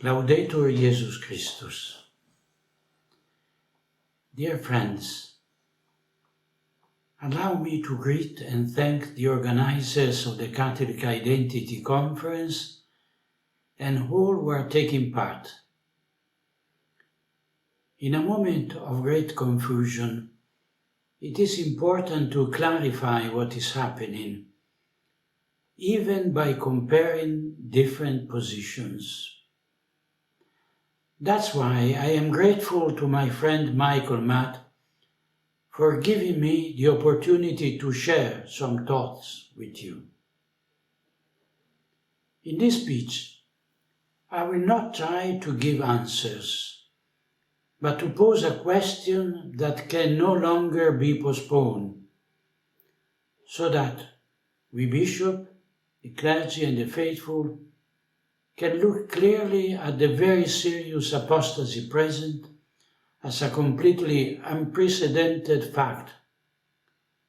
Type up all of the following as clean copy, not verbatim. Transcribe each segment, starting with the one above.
Laudetur Jesus Christus. Dear friends, allow me to greet and thank the organizers of the Catholic Identity Conference and all who are taking part. In a moment of great confusion, it is important to clarify what is happening, even by comparing different positions. That's why I am grateful to my friend Michael Matt for giving me the opportunity to share some thoughts with you. In this speech, I will not try to give answers, but to pose a question that can no longer be postponed, so that we bishop, the clergy and the faithful can look clearly at the very serious apostasy present as a completely unprecedented fact,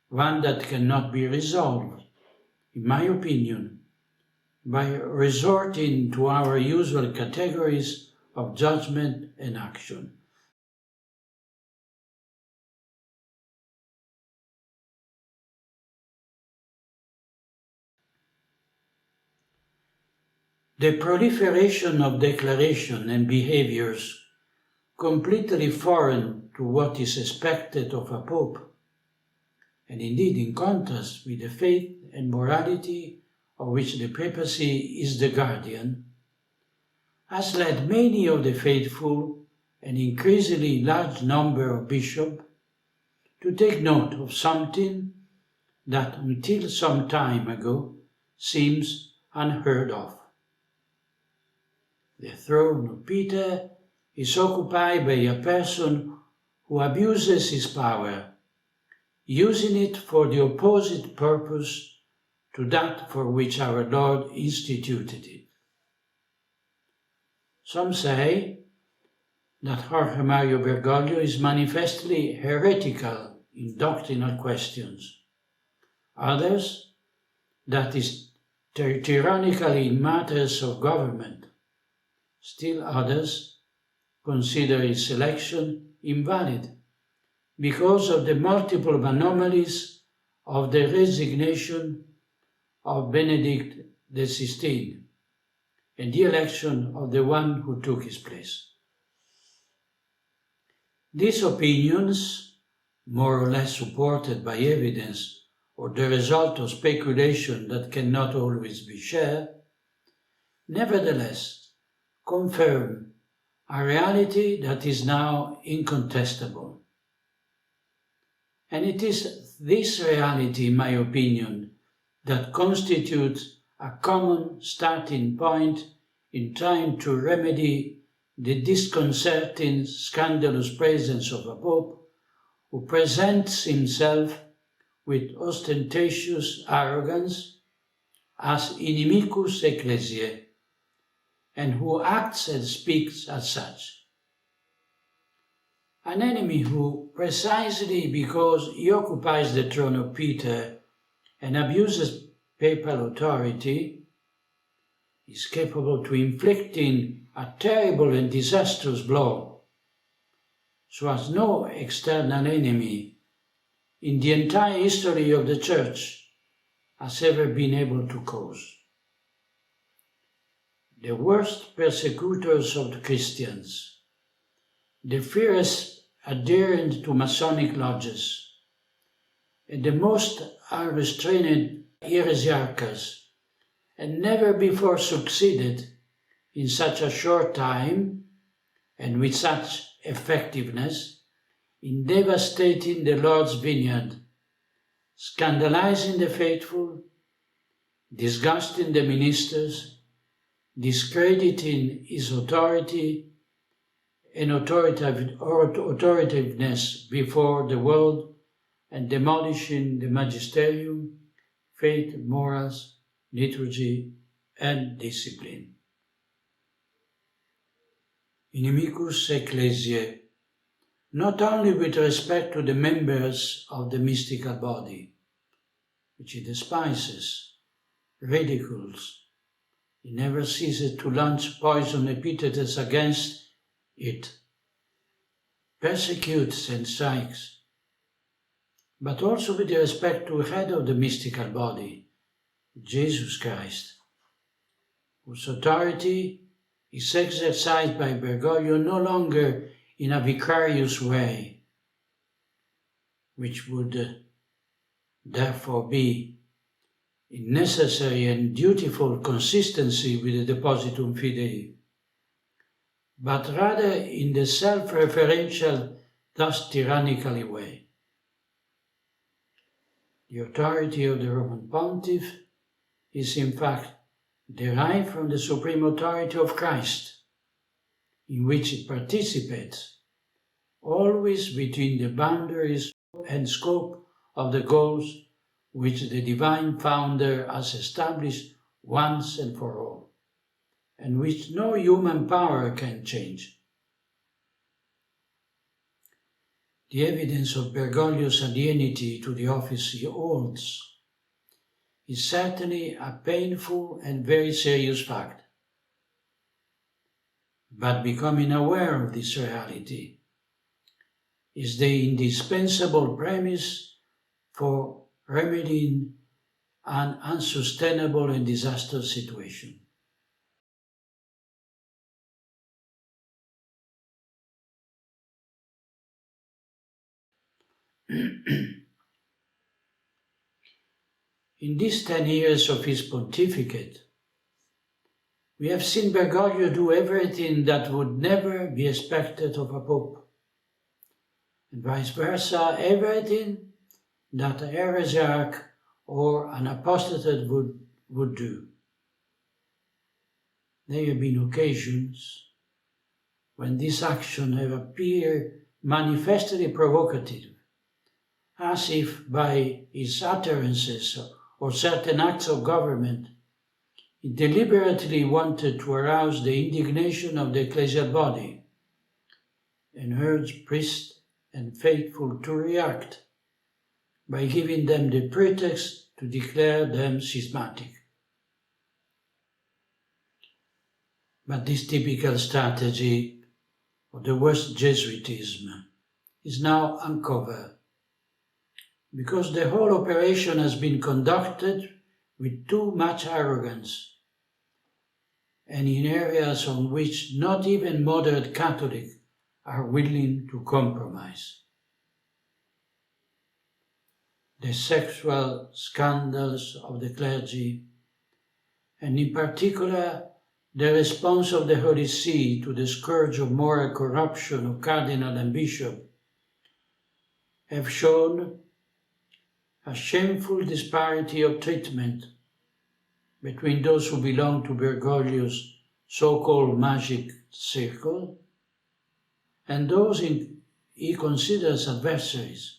one that cannot be resolved, in my opinion, by resorting to our usual categories of judgment and action. The proliferation of declaration and behaviors completely foreign to what is expected of a pope, and indeed in contrast with the faith and morality of which the papacy is the guardian, has led many of the faithful, an increasingly large number of bishops, to take note of something that until some time ago seems unheard of. The throne of Peter is occupied by a person who abuses his power, using it for the opposite purpose to that for which our Lord instituted it. Some say that Jorge Mario Bergoglio is manifestly heretical in doctrinal questions. Others, that is tyrannical in matters of government. Still others consider his election invalid because of the multiple anomalies of the resignation of Benedict XVI and the election of the one who took his place. These opinions, more or less supported by evidence or the result of speculation that cannot always be shared, nevertheless confirm a reality that is now incontestable. And it is this reality, in my opinion, that constitutes a common starting point in trying to remedy the disconcerting, scandalous presence of a pope who presents himself with ostentatious arrogance as inimicus ecclesiae, and who acts and speaks as such. An enemy who, precisely because he occupies the throne of Peter and abuses papal authority, is capable to inflicting a terrible and disastrous blow, so as no external enemy in the entire history of the Church has ever been able to cause. The worst persecutors of the Christians, the fiercest adherents to Masonic lodges, and the most unrestrained heresiarchs, and never before succeeded in such a short time and with such effectiveness in devastating the Lord's vineyard, scandalizing the faithful, disgusting the ministers, discrediting his authority and authoritativeness before the world, and demolishing the magisterium, faith, morals, liturgy, and discipline. Inimicus ecclesiae, not only with respect to the members of the mystical body, which he despises, ridicules, He never ceases to launch poison epithets against it, persecutes and strikes, but also with respect to the head of the mystical body, Jesus Christ, whose authority is exercised by Bergoglio no longer in a vicarious way, which would therefore be in necessary and dutiful consistency with the Depositum Fidei, but rather in the self-referential, thus tyrannical way. The authority of the Roman Pontiff is in fact derived from the supreme authority of Christ, in which it participates, always within the boundaries and scope of the goals which the Divine Founder has established once and for all, and which no human power can change. The evidence of Bergoglio's alienity to the office he holds is certainly a painful and very serious fact. But becoming aware of this reality is the indispensable premise for remedying an unsustainable and disastrous situation. In these 10 years of his pontificate, we have seen Bergoglio do everything that would never be expected of a pope, and vice versa, everything that a heresiarch or an apostate would do. There have been occasions when this action have appeared manifestly provocative, as if by his utterances or certain acts of government, he deliberately wanted to arouse the indignation of the ecclesial body and urge priests and faithful to react by giving them the pretext to declare them schismatic. But this typical strategy of the worst Jesuitism is now uncovered, because the whole operation has been conducted with too much arrogance, and in areas on which not even moderate Catholics are willing to compromise. The sexual scandals of the clergy, and in particular the response of the Holy See to the scourge of moral corruption of cardinal and bishop, have shown a shameful disparity of treatment between those who belong to Bergoglio's so-called magic circle and those he considers adversaries.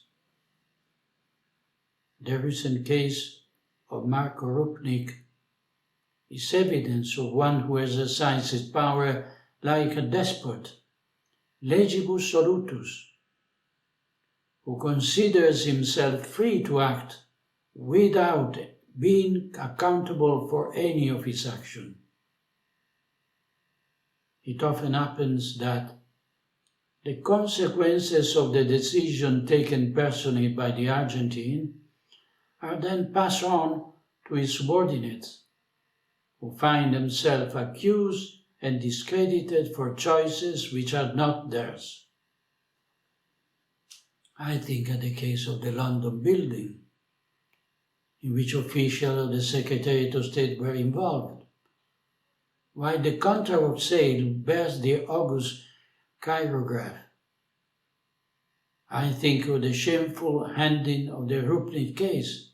The recent case of Marco Rupnik is evidence of one who exercises power like a despot, legibus solutus, who considers himself free to act without being accountable for any of his actions. It often happens that the consequences of the decision taken personally by the Argentine are then passed on to his subordinates, who find themselves accused and discredited for choices which are not theirs. I think of the case of the London building, in which officials of the Secretariat of State were involved, while the contract of sale bears the August chirograph. I think of the shameful handling of the Rupnik case,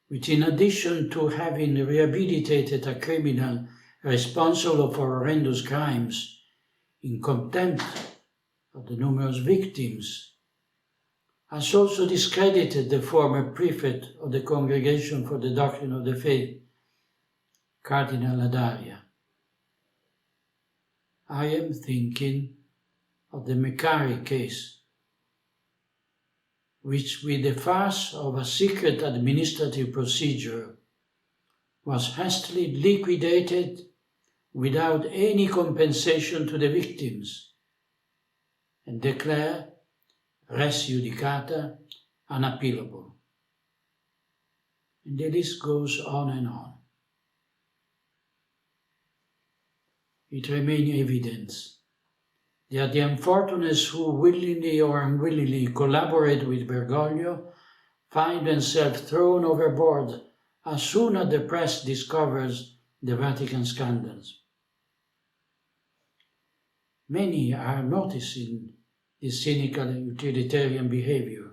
which, in addition to having rehabilitated a criminal responsible for horrendous crimes in contempt of the numerous victims, has also discredited the former prefect of the Congregation for the Doctrine of the Faith, Cardinal Adaria. I am thinking of the Mecari case, which, with the farce of a secret administrative procedure, was hastily liquidated without any compensation to the victims and declared res judicata unappealable. And the list goes on and on. It remains evident that the unfortunates who willingly or unwillingly collaborate with Bergoglio find themselves thrown overboard as soon as the press discovers the Vatican scandals. Many are noticing this cynical and utilitarian behavior,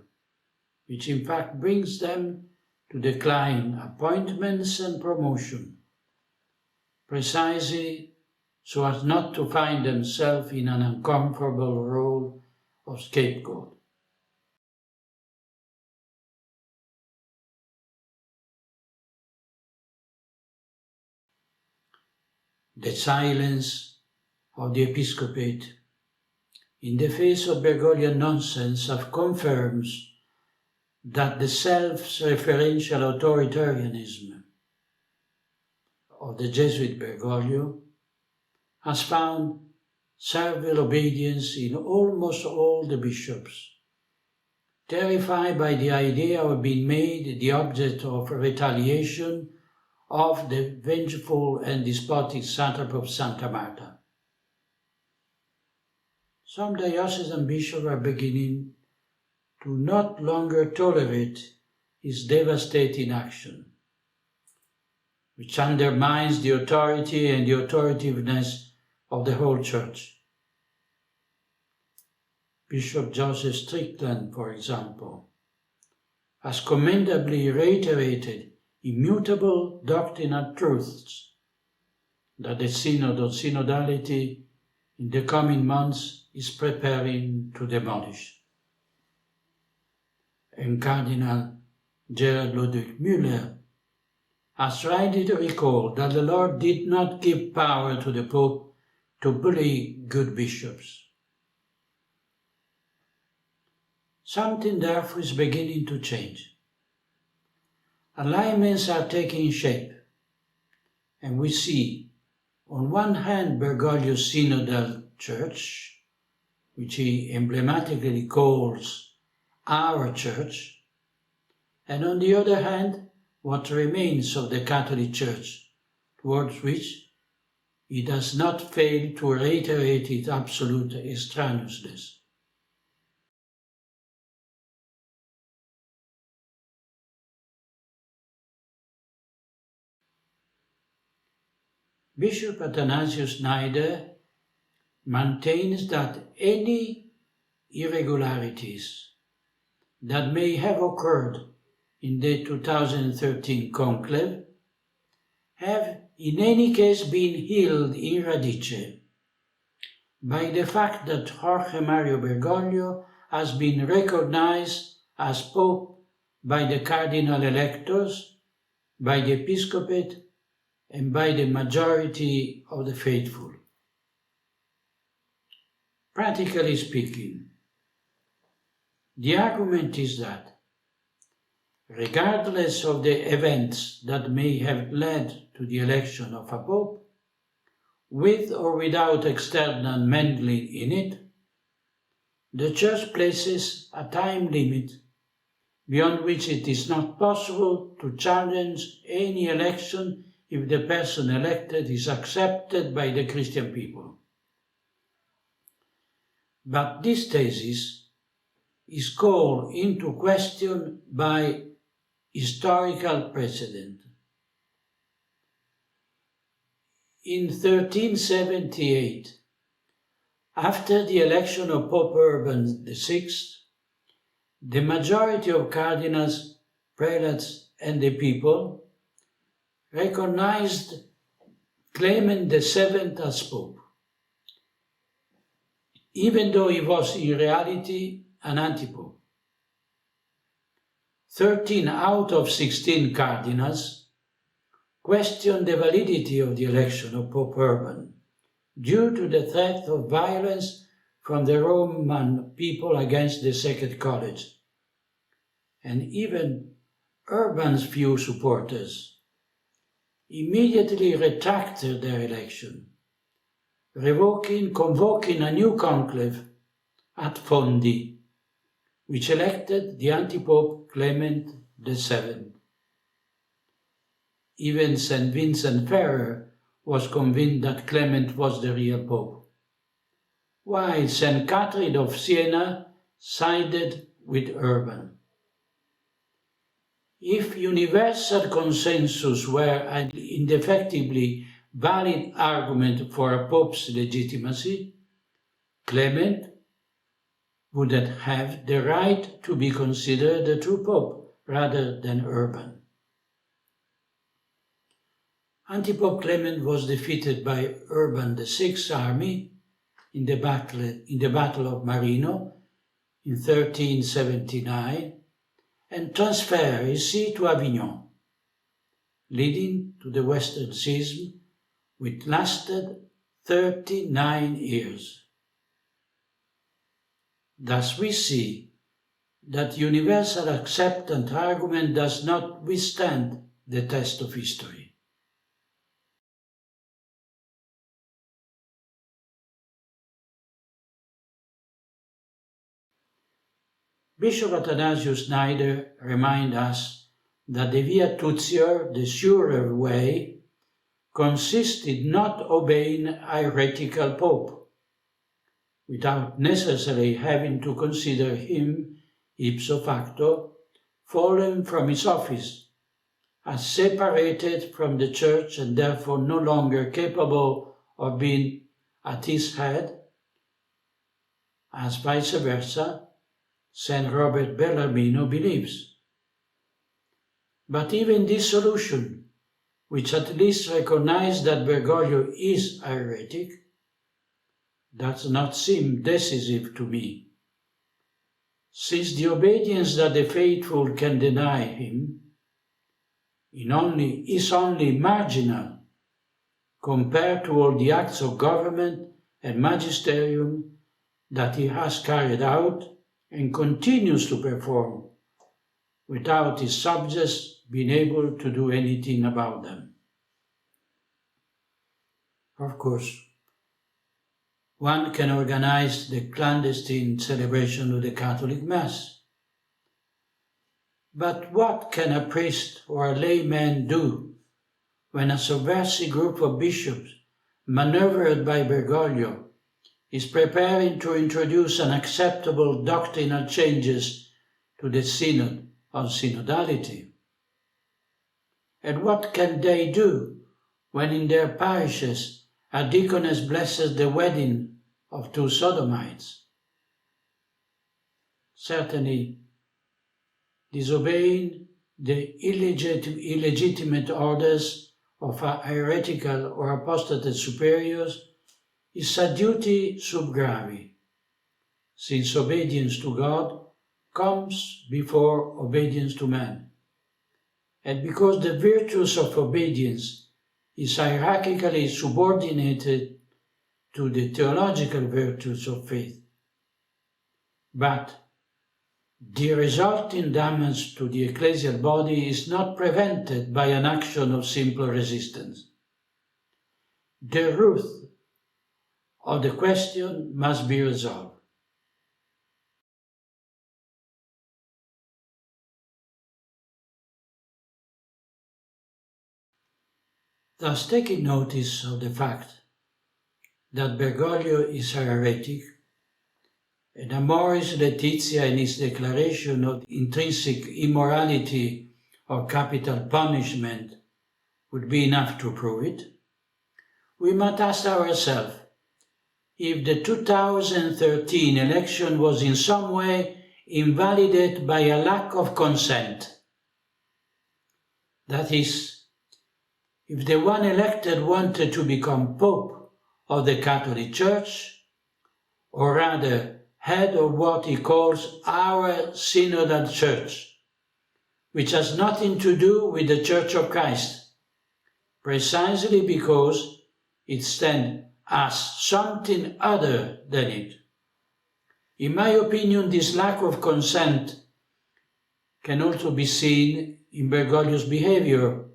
which in fact brings them to decline appointments and promotion, precisely so as not to find themselves in an uncomfortable role of scapegoat. The silence of the Episcopate in the face of Bergoglian nonsense confirms that the self-referential authoritarianism of the Jesuit Bergoglio has found servile obedience in almost all the bishops, terrified by the idea of being made the object of retaliation of the vengeful and despotic satrap of Santa Marta. Some diocesan bishops are beginning to not longer tolerate his devastating action, which undermines the authority and the authoritativeness of the whole Church. Bishop Joseph Strickland, for example, has commendably reiterated immutable doctrinal truths that the Synod of Synodality in the coming months is preparing to demolish. And Cardinal Gerhard Ludwig Müller has rightly recalled that the Lord did not give power to the Pope to bully good bishops. Something therefore is beginning to change. Alignments are taking shape, and we see, on one hand, Bergoglio's synodal church, which he emblematically calls our church, and on the other hand, what remains of the Catholic Church, towards which he does not fail to reiterate its absolute extraneousness. Bishop Athanasius Schneider maintains that any irregularities that may have occurred in the 2013 conclave have in any case been healed in radice by the fact that Jorge Mario Bergoglio has been recognized as Pope by the cardinal electors, by the Episcopate, and by the majority of the faithful. Practically speaking, the argument is that, regardless of the events that may have led to the election of a Pope, with or without external meddling in it, the Church places a time limit beyond which it is not possible to challenge any election if the person elected is accepted by the Christian people. But this thesis is called into question by historical precedent. In 1378, after the election of Pope Urban VI, the majority of cardinals, prelates, and the people recognized Clement VII as Pope, even though he was in reality an anti-pope. 13 out of 16 cardinals questioned the validity of the election of Pope Urban due to the threat of violence from the Roman people against the Sacred College. And even Urban's few supporters, immediately retracted their election, convoking a new conclave at Fondi, which elected the anti-pope Clement VII. Even St. Vincent Ferrer was convinced that Clement was the real pope, while St. Catherine of Siena sided with Urban. If universal consensus were an indefectibly valid argument for a pope's legitimacy, Clement would have the right to be considered the true pope rather than Urban. Anti-Pope Clement was defeated by Urban VI's army in the Battle of Marino in 1379 and transferred his see to Avignon, leading to the Western Schism, which lasted 39 years. Thus we see that universal acceptance argument does not withstand the test of history. Bishop Athanasius Schneider reminds us that the via tutior, the surer way, consisted not obeying a heretical pope, without necessarily having to consider him ipso facto fallen from his office, as separated from the Church and therefore no longer capable of being at his head, as vice versa, St. Robert Bellarmino believes. But even this solution, which at least recognizes that Bergoglio is a heretic, does not seem decisive to me, since the obedience that the faithful can deny him is only marginal compared to all the acts of government and magisterium that he has carried out and continues to perform without his subjects being able to do anything about them. Of course, one can organize the clandestine celebration of the Catholic Mass. But what can a priest or a layman do when a subversive group of bishops, maneuvered by Bergoglio, is preparing to introduce unacceptable doctrinal changes to the Synod on synodality? And what can they do when in their parishes a deaconess blesses the wedding of two sodomites? Certainly, disobeying the illegitimate orders of a heretical or apostate superiors is a duty sub gravi, since obedience to God comes before obedience to man, and because the virtues of obedience is hierarchically subordinated to the theological virtues of faith. But the resulting damage to the ecclesial body is not prevented by an action of simple resistance. The root of the question must be resolved. Thus, taking notice of the fact that Bergoglio is a heretic, and Amoris Laetitia in his declaration of intrinsic immorality or capital punishment would be enough to prove it, we must ask ourselves if the 2013 election was in some way invalidated by a lack of consent. That is, if the one elected wanted to become Pope of the Catholic Church, or rather head of what he calls our synodal church, which has nothing to do with the Church of Christ, precisely because it stands as something other than it. In my opinion, this lack of consent can also be seen in Bergoglio's behavior,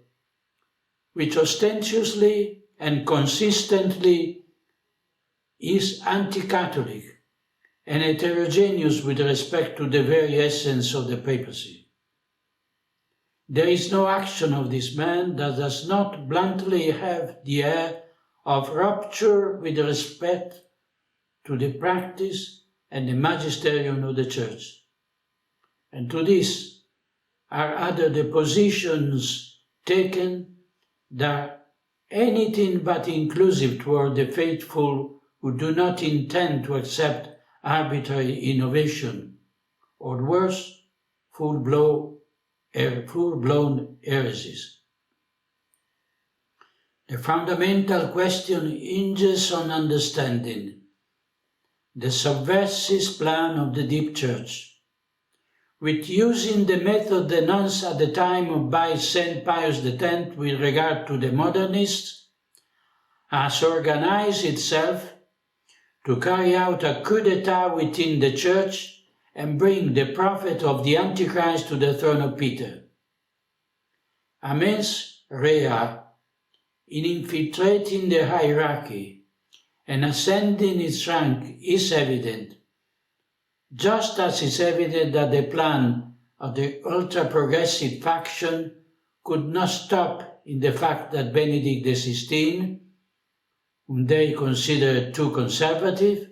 which ostentatiously and consistently is anti-Catholic and heterogeneous with respect to the very essence of the papacy. There is no action of this man that does not bluntly have the air of rupture with respect to the practice and the magisterium of the Church. And to this are added the positions taken that anything but inclusive toward the faithful who do not intend to accept arbitrary innovation, or worse, full-blown heresies. The fundamental question hinges on understanding the subversive plan of the deep church, with using the method denounced at the time by St. Pius X with regard to the modernists, has organized itself to carry out a coup d'etat within the church and bring the prophet of the Antichrist to the throne of Peter. A mens rea in infiltrating the hierarchy and ascending its rank is evident, just as is evident that the plan of the ultra-progressive faction could not stop in the fact that Benedict XVI, whom they considered too conservative,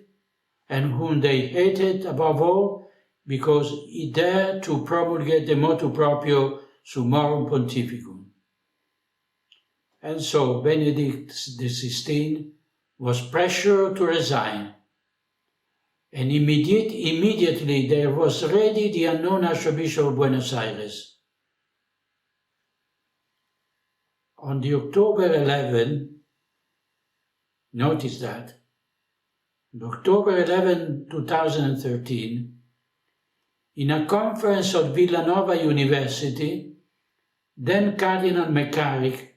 and whom they hated above all because he dared to promulgate the motu proprio Summorum Pontificum. And so Benedict XVI was pressured to resign, and immediately there was ready the unknown Archbishop of Buenos Aires. On the October 11, notice that, on October 11, 2013, in a conference at Villanova University, then Cardinal McCarrick,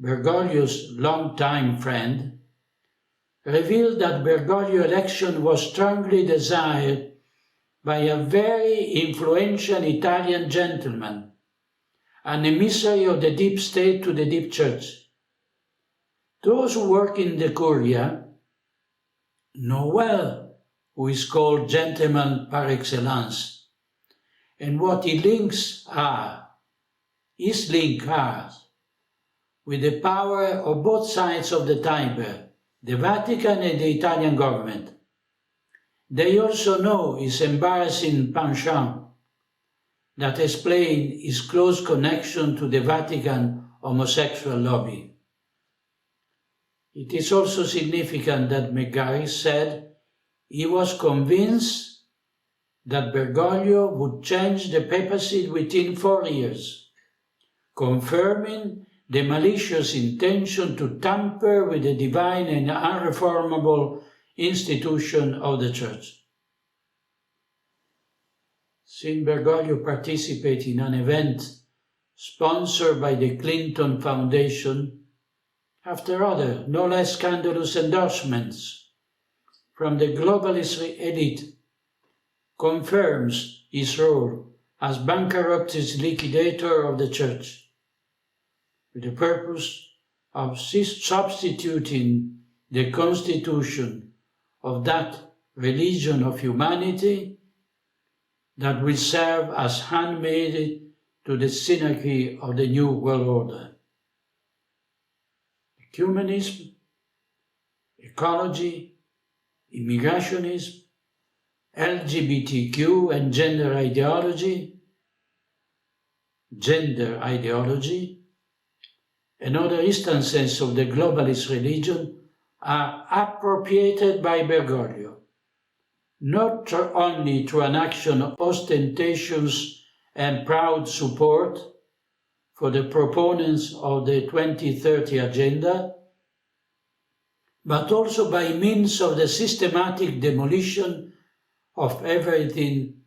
Bergoglio's longtime friend, revealed that Bergoglio's election was strongly desired by a very influential Italian gentleman, an emissary of the deep state to the deep church. Those who work in the Curia know well who is called gentleman par excellence, and what his links are with the power of both sides of the Tiber, the Vatican and the Italian government. They also know his embarrassing penchant that explains his close connection to the Vatican homosexual lobby. It is also significant that McGarry said he was convinced that Bergoglio would change the papacy within 4 years, confirming the malicious intention to tamper with the divine and unreformable institution of the Church. Since Bergoglio participated in an event sponsored by the Clinton Foundation, after other, no less scandalous endorsements from the globalist elite, confirms his role as bankruptcy liquidator of the Church, with the purpose of substituting the constitution of that religion of humanity that will serve as handmaid to the synarchy of the New World Order. Ecumenism, ecology, immigrationism, LGBTQ and gender ideology, and other instances of the globalist religion are appropriated by Bergoglio, not only through an action of ostentatious and proud support for the proponents of the 2030 agenda, but also by means of the systematic demolition of everything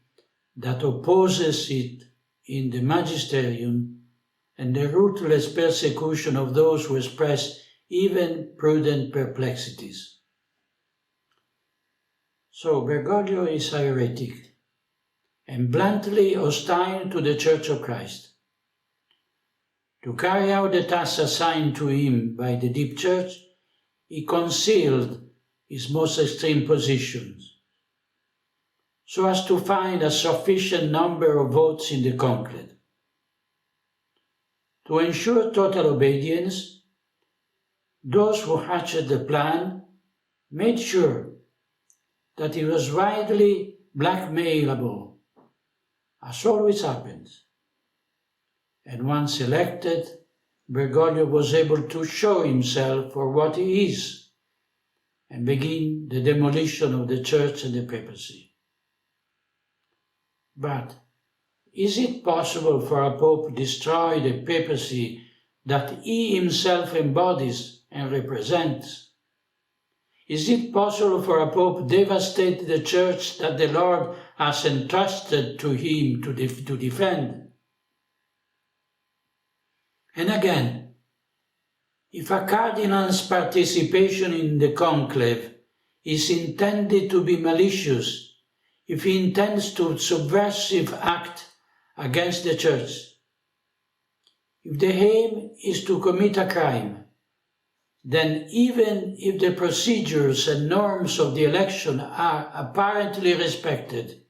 that opposes it in the magisterium and the ruthless persecution of those who express even prudent perplexities. So Bergoglio is a heretic and bluntly hostile to the Church of Christ. To carry out the task assigned to him by the deep church, he concealed his most extreme positions, so as to find a sufficient number of votes in the conclave. To ensure total obedience, those who hatched the plan made sure that he was widely blackmailable, as always happens. And once elected, Bergoglio was able to show himself for what he is and begin the demolition of the church and the papacy. But is it possible for a pope to destroy the papacy that he himself embodies and represents? Is it possible for a pope to devastate the church that the Lord has entrusted to him to defend? And again, if a cardinal's participation in the conclave is intended to be malicious, if he intends to subversive act against the church, if the aim is to commit a crime, then even if the procedures and norms of the election are apparently respected,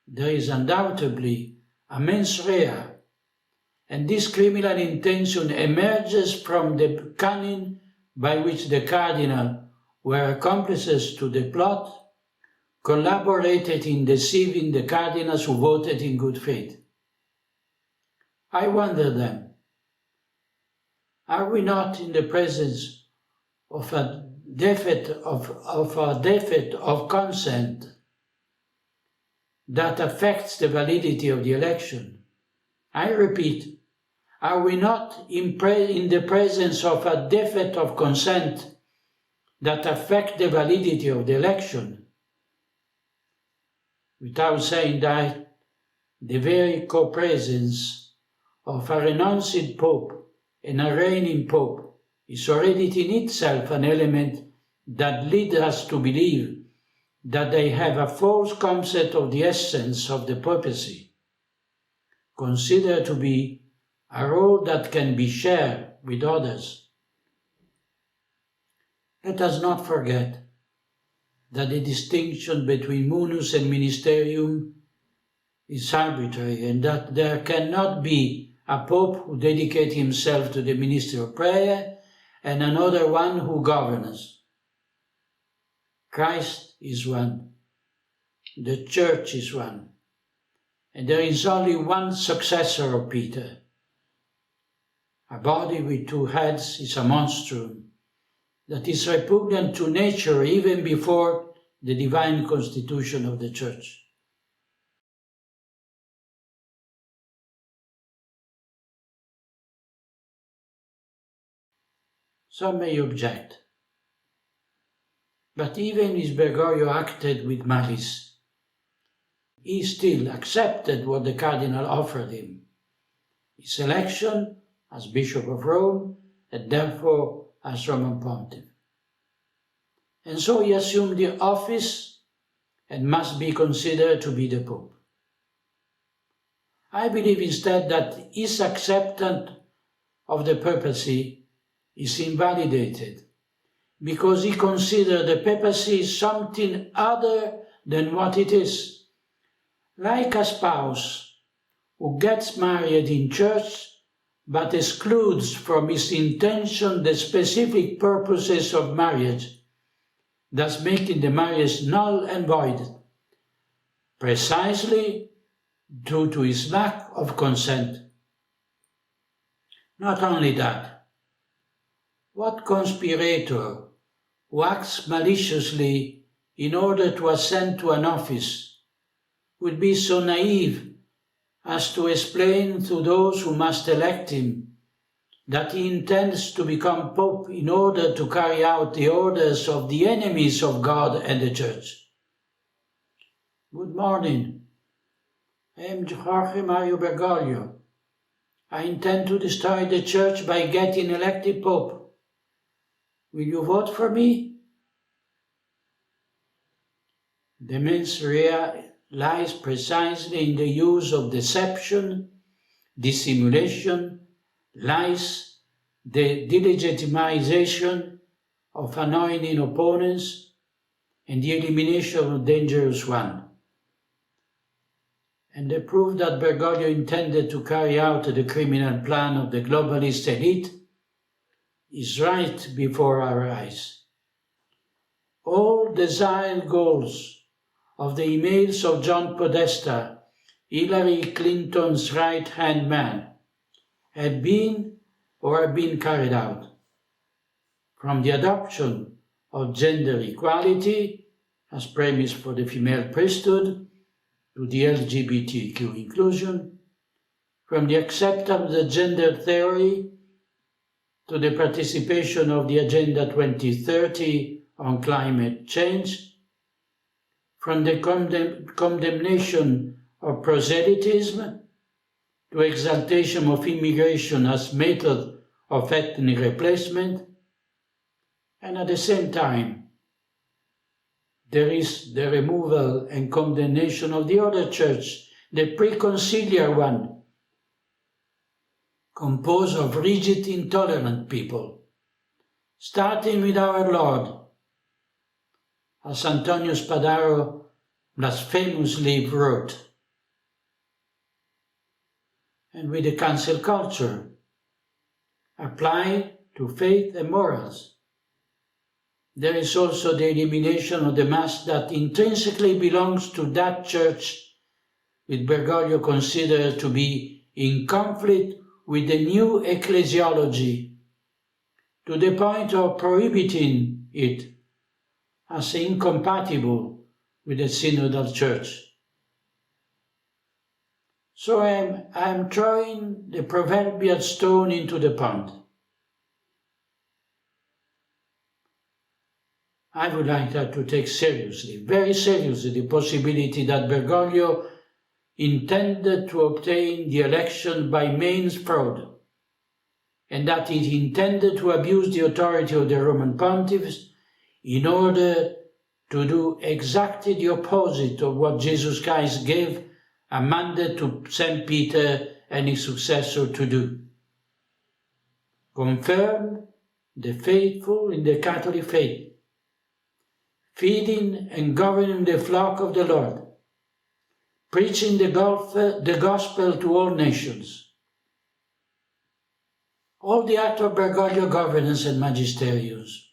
there is undoubtedly a mens rea, and this criminal intention emerges from the cunning by which the cardinal were accomplices to the plot, collaborated in deceiving the cardinals who voted in good faith. I wonder then, are we not in the presence of a defect of consent that affects the validity of the election? I repeat, are we not in the presence of a defect of consent that affects the validity of the election? Without saying that, the very co-presence of a renounced pope and a reigning pope is already in itself an element that leads us to believe that they have a false concept of the essence of the papacy, considered to be a role that can be shared with others. Let us not forget that the distinction between munus and ministerium is arbitrary, and that there cannot be a pope who dedicates himself to the ministry of prayer and another one who governs. Christ is one, the church is one, and there is only one successor of Peter. A body with two heads is a monstrum that is repugnant to nature even before the divine constitution of the church. Some may object, but even if Bergoglio acted with malice, he still accepted what the cardinal offered him, his election as Bishop of Rome and therefore as Roman Pontiff. And so he assumed the office and must be considered to be the Pope. I believe instead that his acceptance of the papacy is invalidated because he considered the papacy something other than what it is. Like a spouse who gets married in church but excludes from his intention the specific purposes of marriage, thus making the marriage null and void, precisely due to his lack of consent. Not only that, what conspirator who acts maliciously in order to ascend to an office would be so naive as to explain to those who must elect him that he intends to become Pope in order to carry out the orders of the enemies of God and the Church? Good morning. I am Jorge Mario Bergoglio. I intend to destroy the Church by getting elected Pope. Will you vote for me? The mens rea lies precisely in the use of deception, dissimulation, lies the delegitimization of annoying opponents and the elimination of dangerous ones. And the proof that Bergoglio intended to carry out the criminal plan of the globalist elite is right before our eyes. All desired goals of the emails of John Podesta, Hillary Clinton's right-hand man, had been or are being carried out. From the adoption of gender equality as premise for the female priesthood, to the LGBTQ inclusion, from the acceptance of the gender theory to the participation of the Agenda 2030 on climate change, from the condemnation of proselytism to exaltation of immigration as method of ethnic replacement, and at the same time, there is the removal and condemnation of the other church, the pre-conciliar one, composed of rigid, intolerant people, starting with our Lord, as Antonio Spadaro blasphemously wrote, and with the cancel culture, applied to faith and morals. There is also the elimination of the Mass that intrinsically belongs to that church, which Bergoglio considered to be in conflict with the new ecclesiology, to the point of prohibiting it as incompatible with the synodal church. So I am throwing the proverbial stone into the pond. I would like to take seriously, very seriously, the possibility that Bergoglio intended to obtain the election by mains fraud, and that he intended to abuse the authority of the Roman pontiffs in order to do exactly the opposite of what Jesus Christ gave a mandate to St. Peter and his successor to do. Confirm the faithful in the Catholic faith, feeding and governing the flock of the Lord, preaching the gospel to all nations. All the act of Bergoglio governance and magisteriums,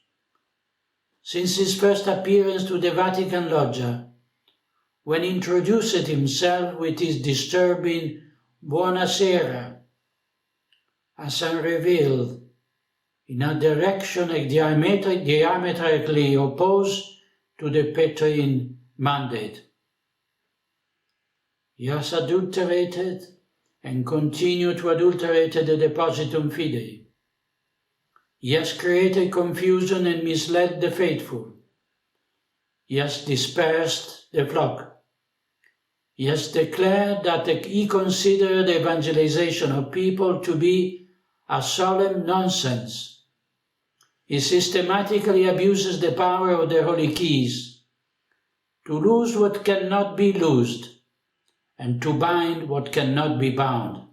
since his first appearance to the Vatican Loggia, when he introduced himself with his disturbing Buonasera, as unrevealed, in a direction diametrically opposed to the Petrine mandate. He has adulterated and continued to adulterate the Depositum Fidei. He has created confusion and misled the faithful. He has dispersed the flock. He has declared that he considered the evangelization of people to be a solemn nonsense. He systematically abuses the power of the Holy Keys to loose what cannot be loosed and to bind what cannot be bound.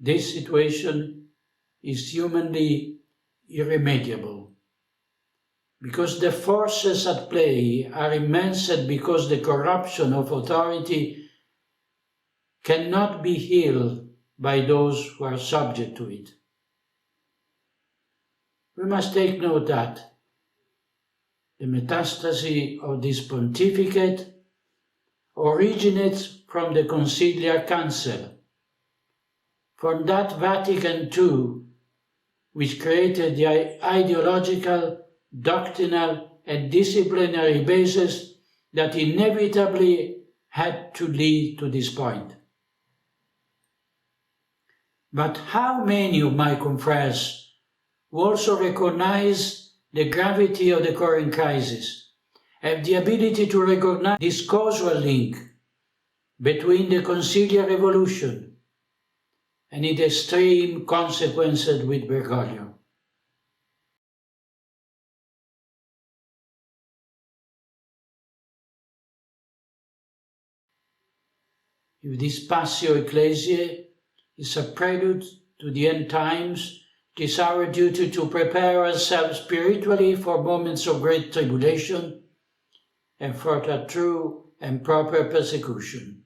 This situation is humanly irremediable, because the forces at play are immense and because the corruption of authority cannot be healed by those who are subject to it. We must take note that the metastasis of this pontificate originates from the Conciliar Council, from that Vatican II, which created the ideological, doctrinal, and disciplinary basis that inevitably had to lead to this point. But how many of my confreres who also recognize the gravity of the current crisis have the ability to recognize this causal link between the conciliar revolution and its extreme consequences with Bergoglio? If this Passio Ecclesiae is a prelude to the end times. It is our duty to prepare ourselves spiritually for moments of great tribulation and for a true and proper persecution.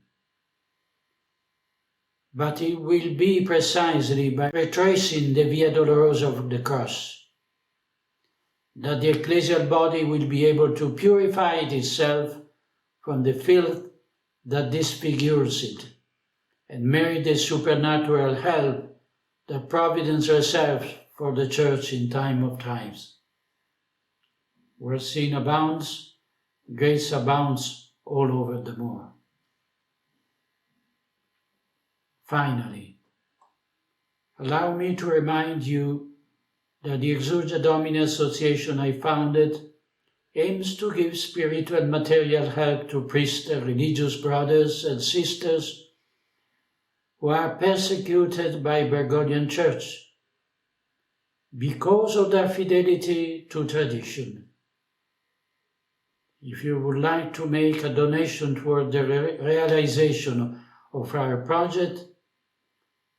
But it will be precisely by retracing the Via Dolorosa of the cross that the ecclesial body will be able to purify itself from the filth that disfigures it and merit the supernatural help that Providence reserves for the Church in time of times. Where sin abounds, grace abounds all over the more. Finally, allow me to remind you that the Exsurge Domini Association I founded aims to give spiritual and material help to priests and religious brothers and sisters who are persecuted by Bergoglian Church because of their fidelity to tradition. If you would like to make a donation toward the realization of our project,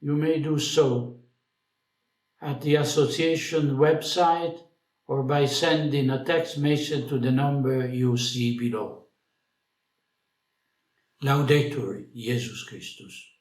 you may do so at the association website or by sending a text message to the number you see below. Laudetur Jesus Christus.